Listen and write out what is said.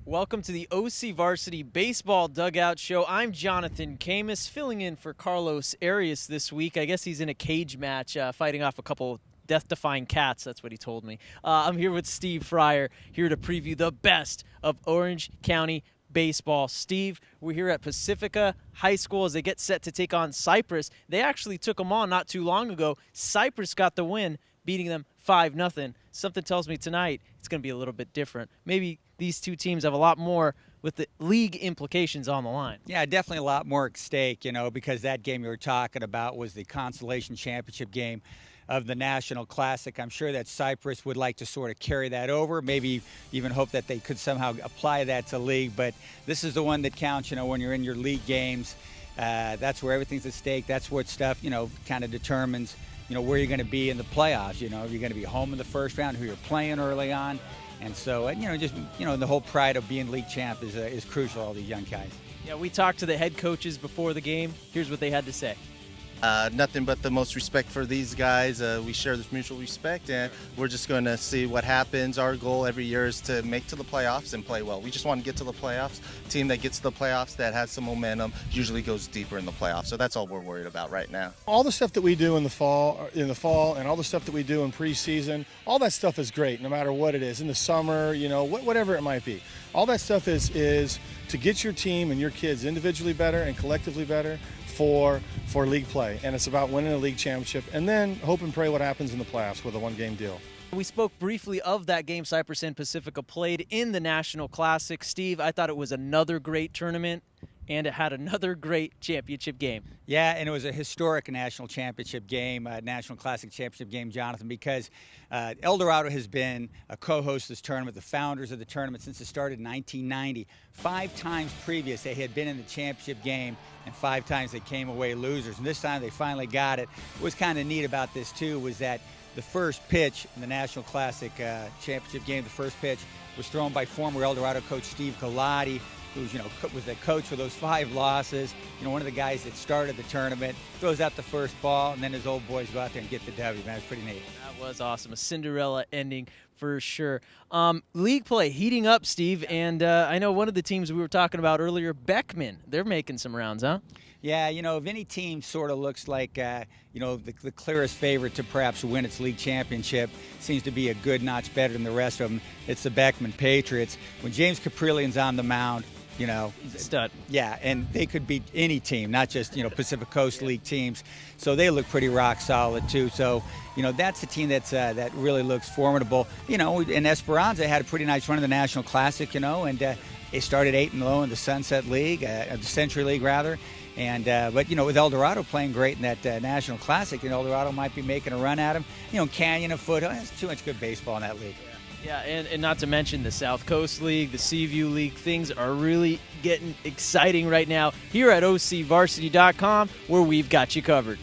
Welcome to the OCVarsity Baseball Dugout Show. I'm Jonathan Khamis, filling in for Carlos Arias this week. I guess he's in a cage match fighting off a couple death-defying cats. That's what he told me. I'm here with Steve Fryer, here to preview the best of Orange County baseball. Steve, we're here at Pacifica High School as they get set to take on Cypress. They actually took them on not too long ago. Cypress got the win, beating them 5-0. Something tells me tonight it's going to be a little bit different. Maybe these two teams have a lot more with the league implications on the line. Yeah, definitely a lot more at stake, because that game you were talking about was the consolation championship game of the National Classic. I'm sure that Cypress would like to sort of carry that over, maybe even hope that they could somehow apply that to league. But this is the one that counts, when you're in your league games. That's where everything's at stake. That's what stuff, kind of determines, where you're going to be in the playoffs. You're going to be home in the first round, who you're playing early on. And so, the whole pride of being league champ is crucial to all these young guys. Yeah, we talked to the head coaches before the game. Here's what they had to say. Nothing but the most respect for these guys. We share this mutual respect, and we're just going to see what happens. Our goal every year is to make to the playoffs and play well. We just want to get to the playoffs. Team that gets to the playoffs, that has some momentum, usually goes deeper in the playoffs. So that's all we're worried about right now. All the stuff that we do in the fall, and all the stuff that we do in preseason, all that stuff is great, no matter what it is. In the summer, whatever it might be. All that stuff is to get your team and your kids individually better and collectively better for league play, and it's about winning a league championship and then hope and pray what happens in the playoffs with a one-game deal. We spoke briefly of that game Cypress and Pacifica played in the National Classic. Steve, I thought it was another great tournament, and it had another great championship game. Yeah, and it was a historic national championship game, National Classic championship game, Jonathan, because El Dorado has been a co-host of this tournament, the founders of the tournament since it started in 1990. 5 times previous they had been in the championship game, and 5 times they came away losers. And this time they finally got it. What was kind of neat about this, too, was that the first pitch in the National Classic championship game, the first pitch was thrown by former El Dorado coach Steve Galati, who's, was the coach for those 5 losses, one of the guys that started the tournament, throws out the first ball, and then his old boys go out there and get the W. Man, it's pretty neat. That was awesome. A Cinderella ending for sure. League play heating up, Steve, and I know one of the teams we were talking about earlier, Beckman, they're making some rounds, huh? Yeah, if any team sort of looks like, the clearest favorite to perhaps win its league championship, seems to be a good notch better than the rest of them, it's the Beckman Patriots. When James Caprillian's on the mound, stud. Yeah, and they could beat any team, not just, Pacific Coast League teams. So they look pretty rock solid, too. So, that's a team that really looks formidable. And Esperanza had a pretty nice run in the National Classic, and they started 8-0 in the Sunset League, the Century League, rather. And but with El Dorado playing great in that National Classic, El Dorado might be making a run at him. Canyon and Foothill, there's too much good baseball in that league. Yeah, and not to mention the South Coast League, the Seaview League. Things are really getting exciting right now here at OCVarsity.com, where we've got you covered.